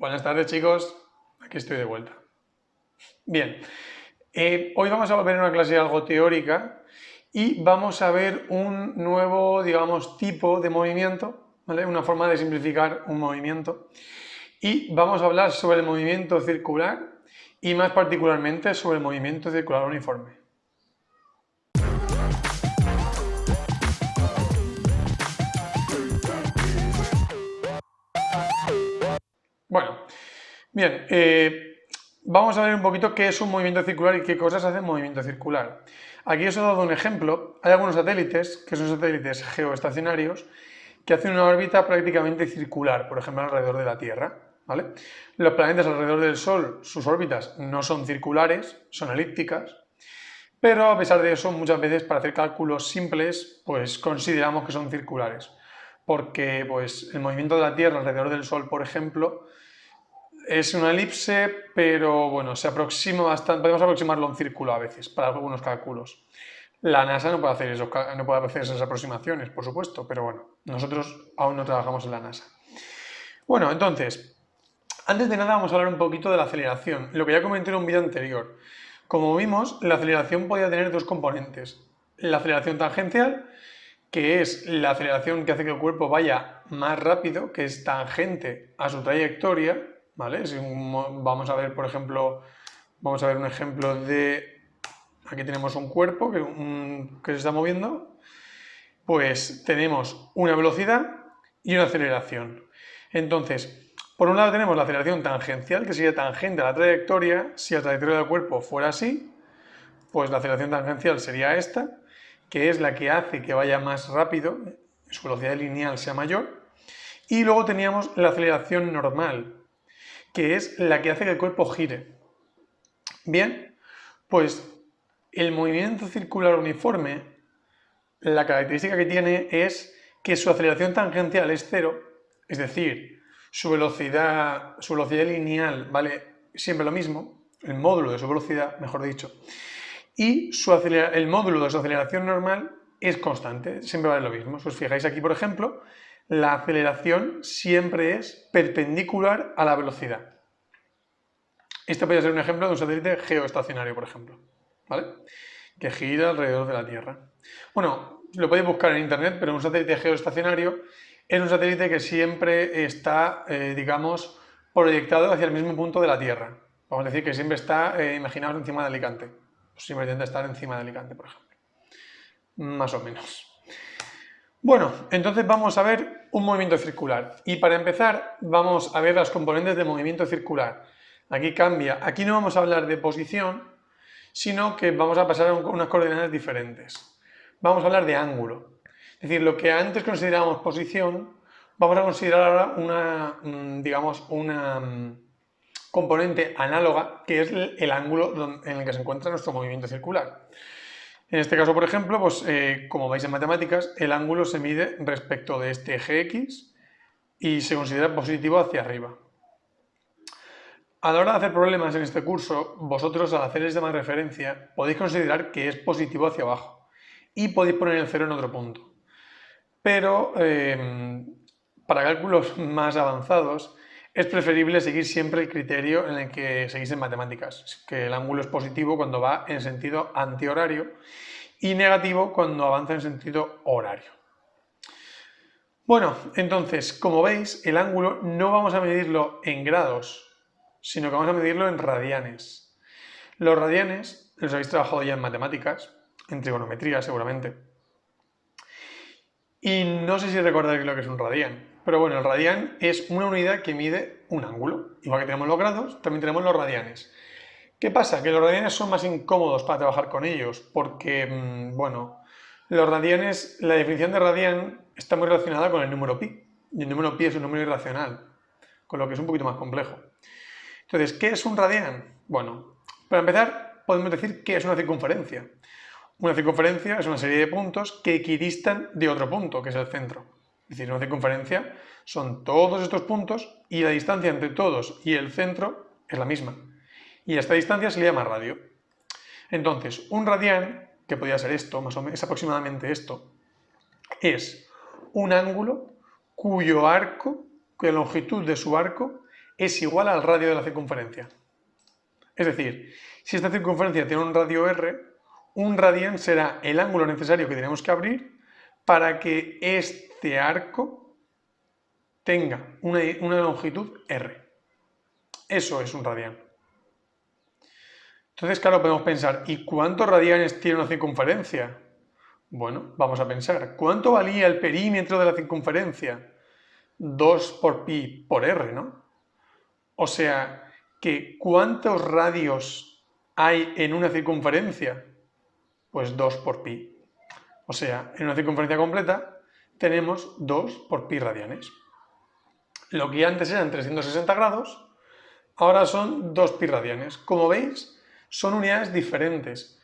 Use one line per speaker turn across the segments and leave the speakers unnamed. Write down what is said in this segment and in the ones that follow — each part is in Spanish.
Buenas tardes, chicos. Aquí estoy de vuelta. Bien, hoy vamos a volver a una clase algo teórica y vamos a ver un nuevo, digamos, tipo de movimiento, ¿vale? Una forma de simplificar un movimiento. Y vamos a hablar sobre el movimiento circular y más particularmente sobre el movimiento circular uniforme. Bueno, bien, vamos a ver un poquito qué es un movimiento circular y qué cosas hace un movimiento circular. Aquí os he dado un ejemplo. Hay algunos satélites, que son satélites geoestacionarios, que hacen una órbita prácticamente circular, por ejemplo, alrededor de la Tierra, ¿vale? Los planetas alrededor del Sol, sus órbitas no son circulares, son elípticas, pero a pesar de eso, muchas veces para hacer cálculos simples, pues consideramos que son circulares, porque pues, el movimiento de la Tierra alrededor del Sol, por ejemplo, es una elipse, pero bueno, se aproxima bastante, podemos aproximarlo a un círculo a veces, para algunos cálculos. La NASA no puede hacer eso, no puede hacer esas aproximaciones, por supuesto, pero bueno, nosotros aún no trabajamos en la NASA. Bueno, entonces, antes de nada vamos a hablar un poquito de la aceleración, lo que ya comenté en un vídeo anterior. Como vimos, la aceleración podía tener dos componentes. La aceleración tangencial, que es la aceleración que hace que el cuerpo vaya más rápido, que es tangente a su trayectoria, ¿vale? Vamos a ver, por ejemplo, vamos a ver un ejemplo de... Aquí tenemos un cuerpo que se está moviendo, pues tenemos una velocidad y una aceleración. Entonces, por un lado tenemos la aceleración tangencial, que sería tangente a la trayectoria. Si la trayectoria del cuerpo fuera así, pues la aceleración tangencial sería esta, que es la que hace que vaya más rápido, su velocidad lineal sea mayor. Y luego teníamos la aceleración normal, que es la que hace que el cuerpo gire. Bien, pues el movimiento circular uniforme, la característica que tiene es que su aceleración tangencial es cero, es decir, su velocidad lineal vale siempre lo mismo, el módulo de su velocidad, mejor dicho, y el módulo de su aceleración normal es constante, siempre vale lo mismo. Si os fijáis aquí, por ejemplo, la aceleración siempre es perpendicular a la velocidad. Este podría ser un ejemplo de un satélite geoestacionario, por ejemplo, ¿vale? Que gira alrededor de la Tierra. Bueno, lo podéis buscar en internet, pero un satélite geoestacionario es un satélite que siempre está, digamos, proyectado hacia el mismo punto de la Tierra. Vamos a decir que siempre está, imaginaos, encima de Alicante. Siempre intenta estar encima de Alicante, por ejemplo. Más o menos. Bueno, entonces vamos a ver un movimiento circular. Y para empezar, vamos a ver las componentes del movimiento circular. Aquí cambia. Aquí no vamos a hablar de posición, sino que vamos a pasar a unas coordenadas diferentes. Vamos a hablar de ángulo. Es decir, lo que antes considerábamos posición, vamos a considerar ahora digamos, una componente análoga, que es el ángulo en el que se encuentra nuestro movimiento circular. En este caso, por ejemplo, pues, como veis en matemáticas, el ángulo se mide respecto de este eje X y se considera positivo hacia arriba. A la hora de hacer problemas en este curso, vosotros al hacer esta referencia podéis considerar que es positivo hacia abajo y podéis poner el cero en otro punto. Pero para cálculos más avanzados es preferible seguir siempre el criterio en el que seguís en matemáticas, que el ángulo es positivo cuando va en sentido antihorario y negativo cuando avanza en sentido horario. Bueno, entonces, como veis, el ángulo no vamos a medirlo en grados, sino que vamos a medirlo en radianes. Los radianes los habéis trabajado ya en matemáticas, en trigonometría seguramente. Y no sé si recordáis lo que es un radián, pero bueno, el radián es una unidad que mide un ángulo. Igual que tenemos los grados, también tenemos los radianes. ¿Qué pasa? Que los radianes son más incómodos para trabajar con ellos, porque, bueno, los radianes, la definición de radián está muy relacionada con el número pi, y el número pi es un número irracional, con lo que es un poquito más complejo. Entonces, ¿qué es un radián? Bueno, para empezar, podemos decir que es una circunferencia. Una circunferencia es una serie de puntos que equidistan de otro punto, que es el centro. Es decir, una circunferencia son todos estos puntos y la distancia entre todos y el centro es la misma. Y a esta distancia se le llama radio. Entonces, un radián, que podría ser esto, más o menos, es aproximadamente esto, es un ángulo cuya longitud de su arco es igual al radio de la circunferencia. Es decir, si esta circunferencia tiene un radio r, un radián será el ángulo necesario que tenemos que abrir para que este arco tenga una longitud r. Eso es un radián. Entonces, claro, podemos pensar, ¿y cuántos radianes tiene una circunferencia? Bueno, vamos a pensar, ¿cuánto valía el perímetro de la circunferencia? 2 por pi por r, ¿no? O sea, que ¿cuántos radios hay en una circunferencia? Pues 2 por pi. O sea, en una circunferencia completa tenemos 2 por pi radianes. Lo que antes eran 360 grados, ahora son 2 pi radianes. Como veis, son unidades diferentes.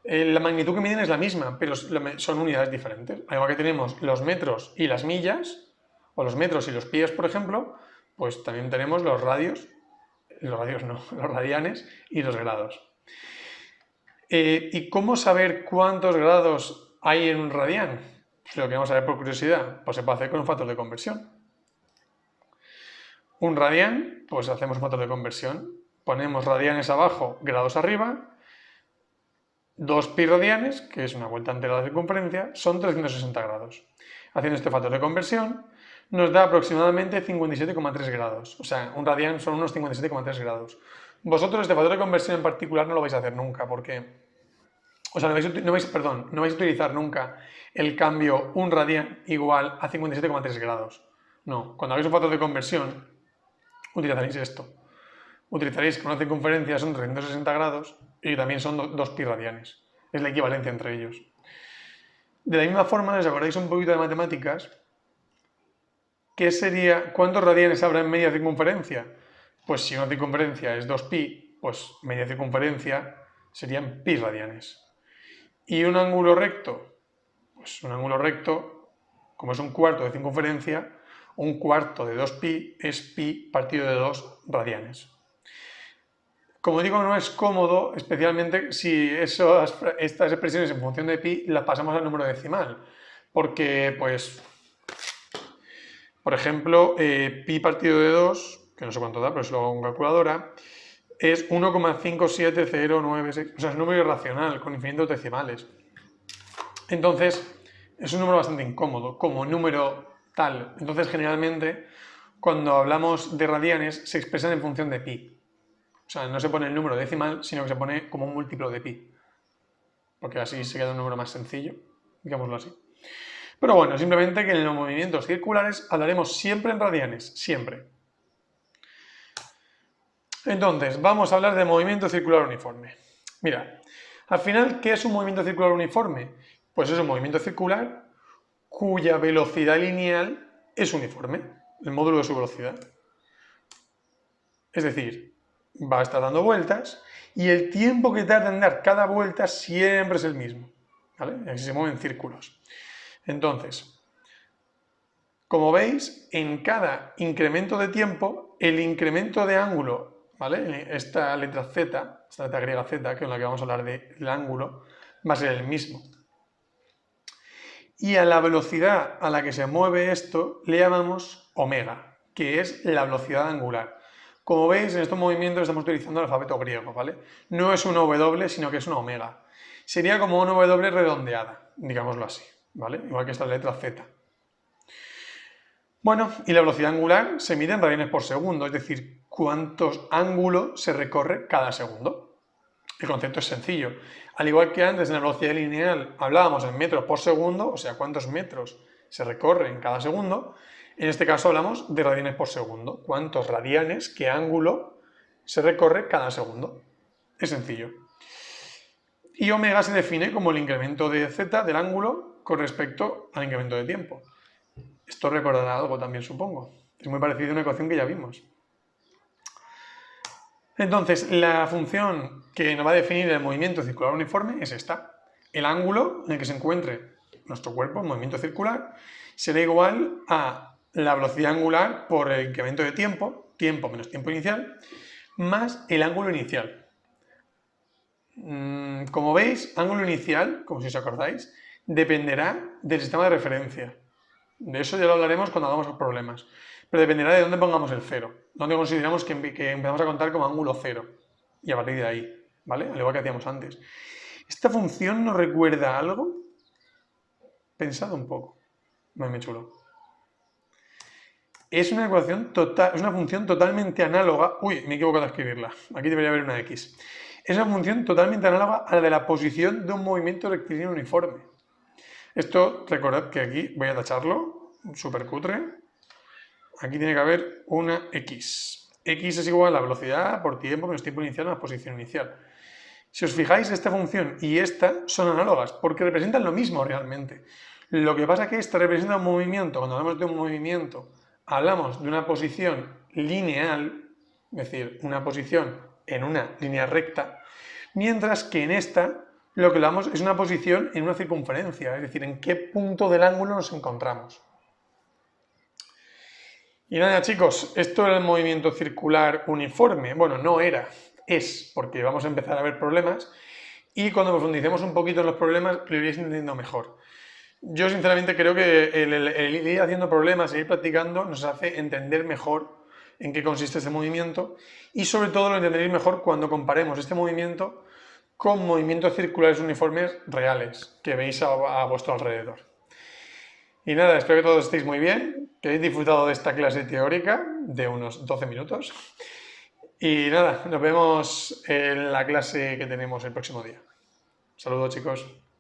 La magnitud que miden es la misma, pero son unidades diferentes. Al igual que tenemos los metros y las millas, o los metros y los pies, por ejemplo, pues también tenemos los radianes y los grados. ¿Y cómo saber cuántos grados hay en un radián? Si lo queremos saber por curiosidad, pues se puede hacer con un factor de conversión. Un radián, pues hacemos un factor de conversión. Ponemos radianes abajo, grados arriba. 2 pi radianes, que es una vuelta entera de la circunferencia, son 360 grados. Haciendo este factor de conversión, nos da aproximadamente 57,3 grados. O sea, un radián son unos 57,3 grados. Vosotros este factor de conversión en particular no lo vais a hacer nunca, porque... O sea, no vais a utilizar nunca el cambio un radián igual a 57,3 grados. No, cuando hagáis un factor de conversión, utilizaréis esto. Utilizaréis que una circunferencia son 360 grados y también son 2 pi radianes. Es la equivalencia entre ellos. De la misma forma, ¿os acordáis un poquito de matemáticas? ¿Qué sería? ¿Cuántos radianes habrá en media circunferencia? Pues si una circunferencia es 2 pi, pues media circunferencia serían pi radianes. ¿Y un ángulo recto? Pues un ángulo recto, como es un cuarto de circunferencia, un cuarto de 2 pi es pi partido de 2 radianes. Como digo, no es cómodo, especialmente si estas expresiones en función de pi las pasamos al número decimal, porque, pues, por ejemplo, pi partido de 2, que no sé cuánto da, pero se lo hago con calculadora, es 1,57096, o sea, es un número irracional, con infinitos decimales. Entonces, es un número bastante incómodo, como número tal. Entonces, generalmente, cuando hablamos de radianes, se expresan en función de pi. O sea, no se pone el número decimal, sino que se pone como un múltiplo de pi. Porque así se queda un número más sencillo, digámoslo así. Pero bueno, simplemente que en los movimientos circulares hablaremos siempre en radianes, siempre. Entonces, vamos a hablar de movimiento circular uniforme. Mira, al final, ¿qué es un movimiento circular uniforme? Pues es un movimiento circular cuya velocidad lineal es uniforme, el módulo de su velocidad. Es decir, va a estar dando vueltas y el tiempo que tarda en dar cada vuelta siempre es el mismo, ¿vale? Así se mueven círculos. Entonces, como veis, en cada incremento de tiempo, el incremento de ángulo, ¿vale? Esta letra Z, esta letra griega Z, que es la que vamos a hablar del ángulo, va a ser el mismo. Y a la velocidad a la que se mueve esto le llamamos omega, que es la velocidad angular. Como veis, en estos movimientos estamos utilizando el alfabeto griego, ¿vale? No es una W, sino que es una omega. Sería como una W redondeada, digámoslo así, ¿vale? Igual que esta letra Z. Bueno, y la velocidad angular se mide en radianes por segundo, es decir, cuántos ángulos se recorre cada segundo. El concepto es sencillo. Al igual que antes en la velocidad lineal hablábamos en metros por segundo, o sea, cuántos metros se recorren cada segundo, en este caso hablamos de radianes por segundo. Cuántos radianes, qué ángulo se recorre cada segundo. Es sencillo. Y omega se define como el incremento de z del ángulo con respecto al incremento de tiempo. Esto recordará algo también, supongo. Es muy parecido a una ecuación que ya vimos. Entonces, la función que nos va a definir el movimiento circular uniforme es esta. El ángulo en el que se encuentre nuestro cuerpo en movimiento circular será igual a la velocidad angular por el incremento de tiempo, tiempo menos tiempo inicial, más el ángulo inicial. Como veis, ángulo inicial, como si os acordáis, dependerá del sistema de referencia. De eso ya lo hablaremos cuando hagamos los problemas. pero dependerá de dónde pongamos el cero, dónde consideramos que empezamos a contar como ángulo cero, y a partir de ahí, ¿vale? Al igual que hacíamos antes. ¿Esta función nos recuerda algo? Pensad un poco. Muy chulo. Es una ecuación total, es una función totalmente análoga. Uy, me he equivocado de escribirla. Aquí debería haber una X. Es una función totalmente análoga a la de la posición de un movimiento rectilíneo uniforme. Esto, recordad que aquí voy a tacharlo, súper cutre. Aquí tiene que haber una X. X es igual a la velocidad por tiempo menos tiempo inicial más posición inicial. Si os fijáis, esta función y esta son análogas, porque representan lo mismo realmente. Lo que pasa es que esta representa un movimiento. Cuando hablamos de un movimiento, hablamos de una posición lineal, es decir, una posición en una línea recta, mientras que en esta lo que hablamos es una posición en una circunferencia, es decir, en qué punto del ángulo nos encontramos. Y nada, chicos, esto era el movimiento circular uniforme. Bueno, no era, es, porque vamos a empezar a ver problemas y cuando profundicemos un poquito en los problemas lo iréis entendiendo mejor. Yo sinceramente creo que el ir haciendo problemas, el ir practicando, nos hace entender mejor en qué consiste este movimiento y sobre todo lo entenderéis mejor cuando comparemos este movimiento con movimientos circulares uniformes reales que veis a vuestro alrededor. Y nada, espero que todos estéis muy bien, que hayáis disfrutado de esta clase teórica de unos 12 minutos. Y nada, nos vemos en la clase que tenemos el próximo día. Saludos, chicos.